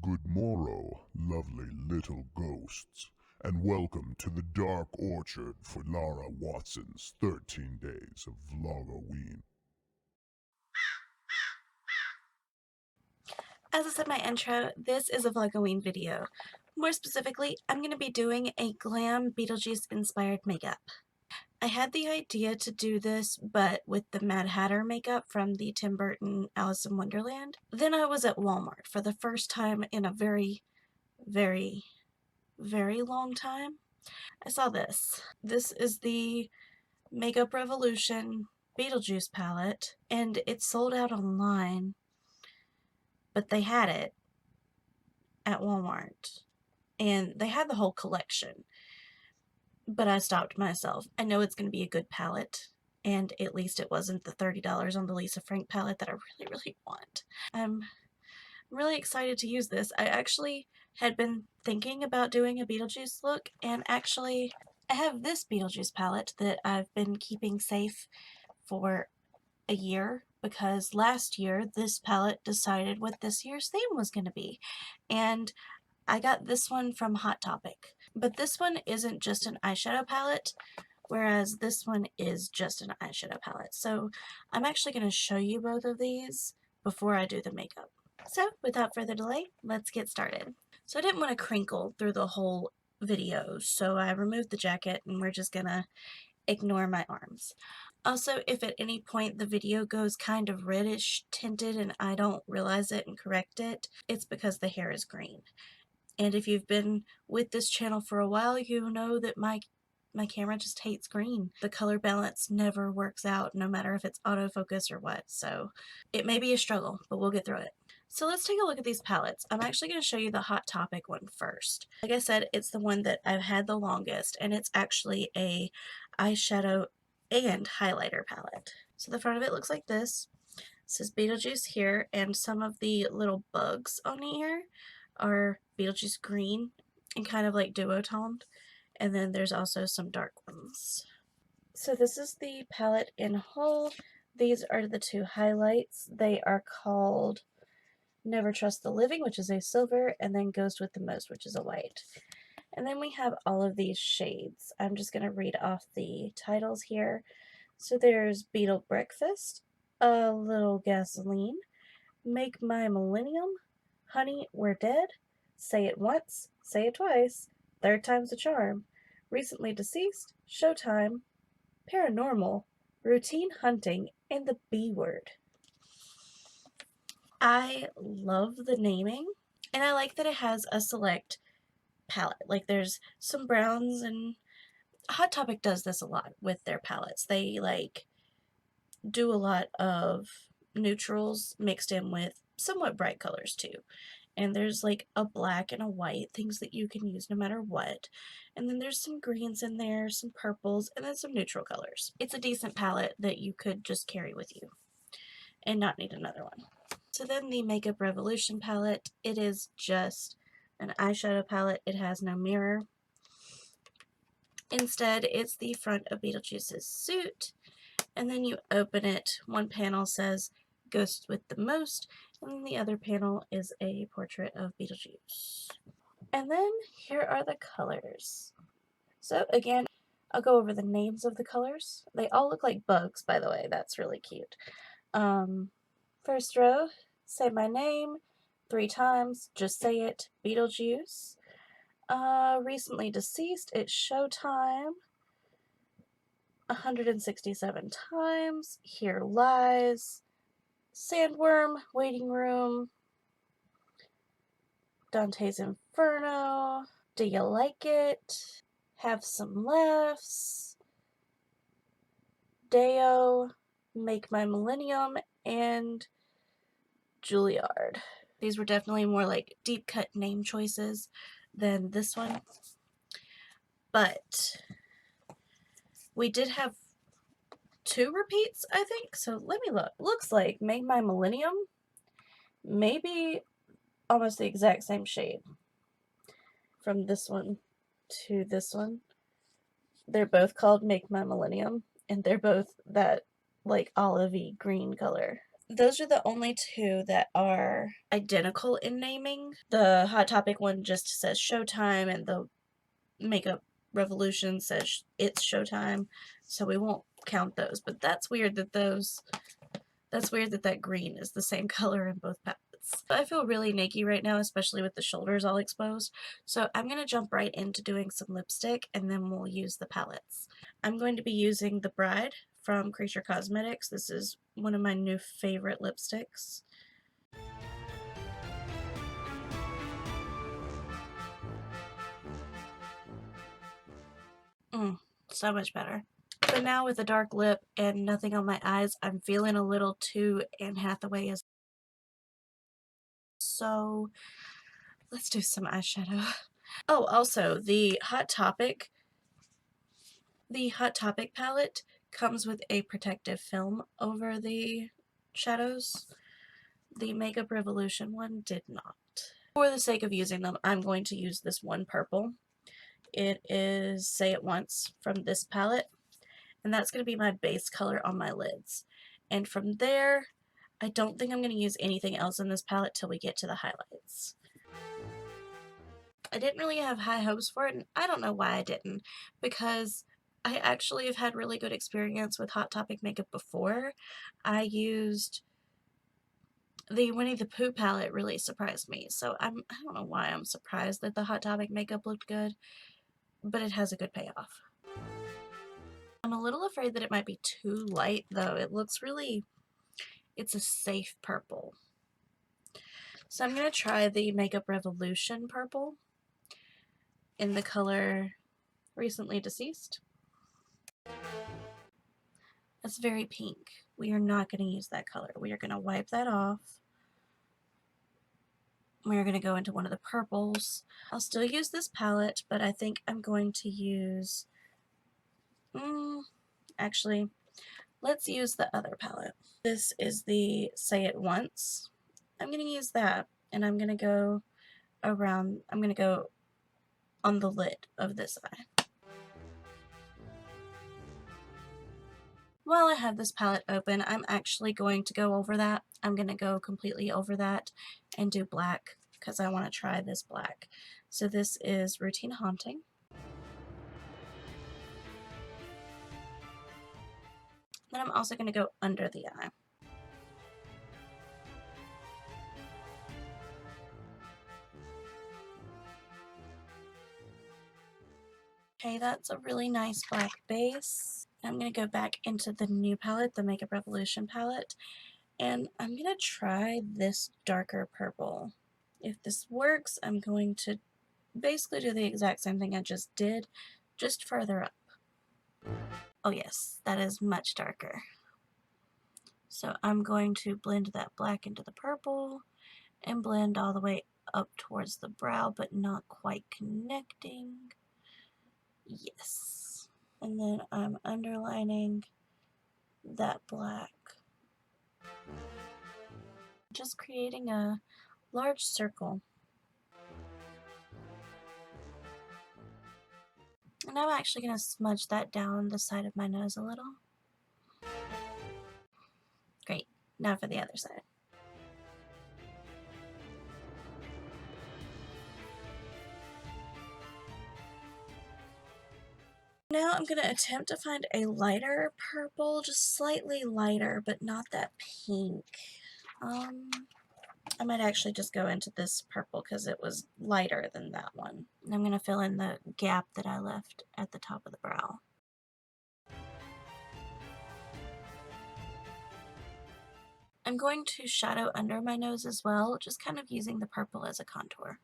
Good morrow, lovely little ghosts, and welcome to the Dark Orchard for Lara Watson's 13 Days of Vlogoween. As I said in my intro, this is a Vlogoween video. More specifically, I'm going to be doing a glam Beetlejuice inspired makeup. I had the idea to do this, but with the Mad Hatter makeup from the Tim Burton Alice in Wonderland. Then I was at Walmart for the first time in a very, very, very long time. I saw this. This is the Makeup Revolution Beetlejuice palette, and it's sold out online, but they had it at Walmart. And they had the whole collection, but I stopped myself. I know it's going to be a good palette, and at least it wasn't the $30 on the Lisa Frank palette that I really, really want. I'm really excited to use this. I actually had been thinking about doing a Beetlejuice look, and actually I have this Beetlejuice palette that I've been keeping safe for a year, because last year this palette decided what this year's theme was going to be, and I got this one from Hot Topic. But this one isn't just an eyeshadow palette, whereas this one is just an eyeshadow palette. So I'm actually going to show you both of these before I do the makeup. So without further delay, let's get started. So I didn't want to crinkle through the whole video, so I removed the jacket and we're just going to ignore my arms. Also, if at any point the video goes kind of reddish tinted and I don't realize it and correct it, it's because the hair is green. And if you've been with this channel for a while, you know that my camera just hates green. The color balance never works out, no matter if it's autofocus or what. So it may be a struggle, but we'll get through it. So let's take a look at these palettes. I'm actually going to show you the Hot Topic one first. Like I said, it's the one that I've had the longest, and it's actually a eyeshadow and highlighter palette. So the front of it looks like this. It says Beetlejuice here, and some of the little bugs on here are Beetlejuice green and kind of like duotoned, and then there's also some dark ones. So this is the palette in whole. These are the two highlights. They are called Never Trust the Living, which is a silver, and then Ghost with the Most, which is a white. And then we have all of these shades. I'm just going to read off the titles here. So there's Beetle Breakfast, A Little Gasoline, Make My Millennium, Honey, We're Dead, Say It Once, Say It Twice, Third Time's a Charm, Recently Deceased, Showtime, Paranormal, Routine Hunting, and the B Word. I love the naming, and I like that it has a select palette. Like, there's some browns, and Hot Topic does this a lot with their palettes. They like do a lot of neutrals mixed in with somewhat bright colors too. And there's like a black and a white, things that you can use no matter what. And then there's some greens in there, some purples, and then some neutral colors. It's a decent palette that you could just carry with you and not need another one. So then the Makeup Revolution palette, it is just an eyeshadow palette. It has no mirror. Instead, it's the front of Beetlejuice's suit, and then you open it. One panel says Ghost with the Most, and then the other panel is a portrait of Beetlejuice. And then here are the colors. So again, I'll go over the names of the colors. They all look like bugs, by the way. That's really cute. First row, Say My Name 3 times, Just Say It, Beetlejuice. Recently Deceased, It's Showtime 167 times, Here Lies, Sandworm, Waiting Room, Dante's Inferno, Do You Like It, Have Some Laughs, Deo, Make My Millennium, and Juilliard. These were definitely more like deep cut name choices than this one, but we did have 2 repeats, I think. So let me look. Looks like Make My Millennium, maybe almost the exact same shade from this one to this one. They're both called Make My Millennium, and they're both that like olivey green color. those are the only two that are identical in naming. The Hot Topic one just says Showtime, and the Makeup Revolution says it's Showtime, so we won't count those. But that's weird that that green is the same color in both palettes. I feel really naked right now, especially with the shoulders all exposed, so I'm going to jump right into doing some lipstick, and then we'll use the palettes. I'm going to be using the Bride from Creature Cosmetics. This is one of my new favorite lipsticks. So much better. But now with a dark lip and nothing on my eyes, I'm feeling a little too Anne Hathaway as. So let's do some eyeshadow. Oh, also, the Hot Topic palette comes with a protective film over the shadows. The Makeup Revolution one did not. For the sake of using them, I'm going to use this one purple. It is Say It Once from this palette, and that's going to be my base color on my lids. And from there, I don't think I'm going to use anything else in this palette till we get to the highlights. I didn't really have high hopes for it, and I don't know why I didn't, because I actually have had really good experience with Hot Topic makeup before. I used the Winnie the Pooh palette, really surprised me, so I don't know why I'm surprised that the Hot Topic makeup looked good, but it has a good payoff. I'm a little afraid that it might be too light, though. It looks really, it's a safe purple. So I'm going to try the Makeup Revolution purple in the color Recently Deceased. That's very pink. We are not going to use that color. We are going to wipe that off. We are going to go into one of the purples. I'll still use this palette, but I think I'm going to use, actually, let's use the other palette. This is the Say It Once. I'm going to use that, and I'm going to go around, I'm going to go on the lid of this eye. While I have this palette open, I'm actually going to go over that. I'm going to go completely over that and do black because I want to try this black. So this is Routine Haunting. Then I'm also going to go under the eye. Okay, that's a really nice black base. I'm going to go back into the new palette, the Makeup Revolution palette, and I'm going to try this darker purple. If this works, I'm going to basically do the exact same thing I just did, just further up. Oh yes, that is much darker. So I'm going to blend that black into the purple and blend all the way up towards the brow, but not quite connecting. Yes. And then I'm underlining that black. Just creating a large circle. And I'm actually going to smudge that down the side of my nose a little. Great. Now for the other side. Now I'm going to attempt to find a lighter purple, just slightly lighter, but not that pink. I might actually just go into this purple because it was lighter than that one. And I'm going to fill in the gap that I left at the top of the brow. I'm going to shadow under my nose as well, just kind of using the purple as a contour.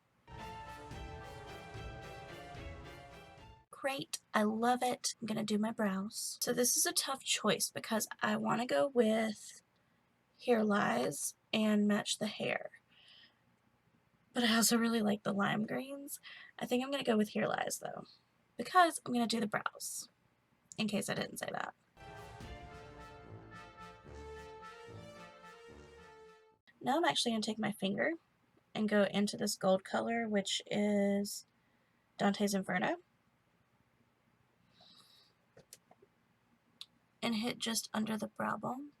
Great, I love it. I'm going to do my brows. So this is a tough choice because I want to go with Here Lies and match the hair. But I also really like the lime greens. I think I'm going to go with Here Lies though, because I'm going to do the brows, in case I didn't say that. Now I'm actually going to take my finger and go into this gold color, which is Dante's Inferno, and hit just under the brow bone.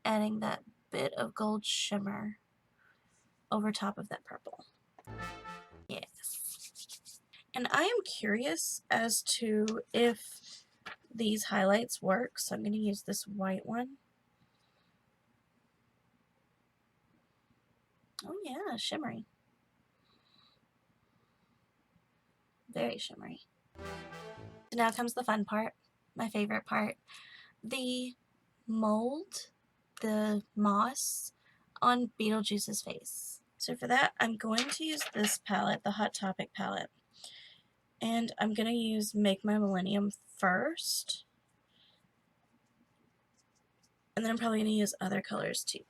adding that bit of gold shimmer over top of that purple. Yes. And I am curious as to if these highlights work, so I'm going to use this white one. Oh yeah, shimmery. Very shimmery. So now comes the fun part, my favorite part. The mold, the moss on Beetlejuice's face. So for that, I'm going to use this palette, the Hot Topic palette. And I'm going to use Make My Millennium first. And then I'm probably going to use other colors too.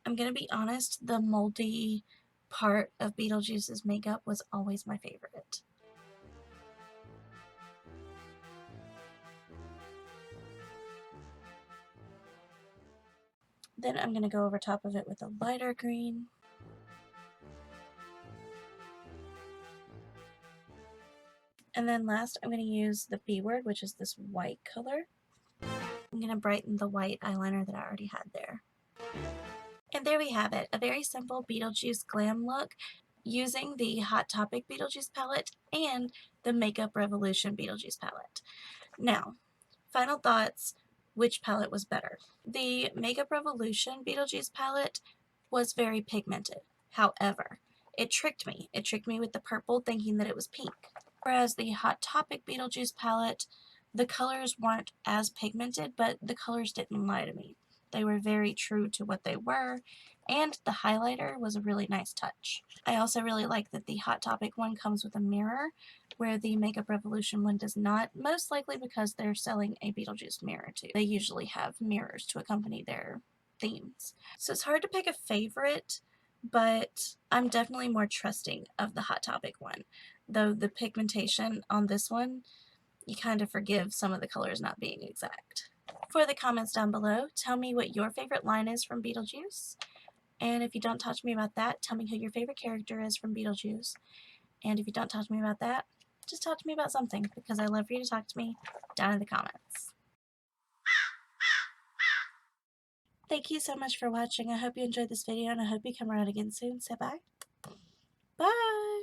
I'm going to be honest, the moldy part of Beetlejuice's makeup was always my favorite. Then I'm going to go over top of it with a lighter green. And then last, I'm going to use the B word, which is this white color. I'm going to brighten the white eyeliner that I already had there. And there we have it, a very simple Beetlejuice glam look using the Hot Topic Beetlejuice palette and the Makeup Revolution Beetlejuice palette. Now, final thoughts, which palette was better? The Makeup Revolution Beetlejuice palette was very pigmented. However, it tricked me. It tricked me with the purple thinking that it was pink. Whereas the Hot Topic Beetlejuice palette, the colors weren't as pigmented, but the colors didn't lie to me. They were very true to what they were, and the highlighter was a really nice touch. I also really like that the Hot Topic one comes with a mirror, where the Makeup Revolution one does not, most likely because they're selling a Beetlejuice mirror too. They usually have mirrors to accompany their themes. So it's hard to pick a favorite, but I'm definitely more trusting of the Hot Topic one. Though the pigmentation on this one, you kind of forgive some of the colors not being exact. For the comments down below, tell me what your favorite line is from Beetlejuice. And if you don't talk to me about that, tell me who your favorite character is from Beetlejuice. And if you don't talk to me about that, just talk to me about something, because I love for you to talk to me down in the comments. Thank you so much for watching. I hope you enjoyed this video, and I hope you come around again soon. Say bye. Bye!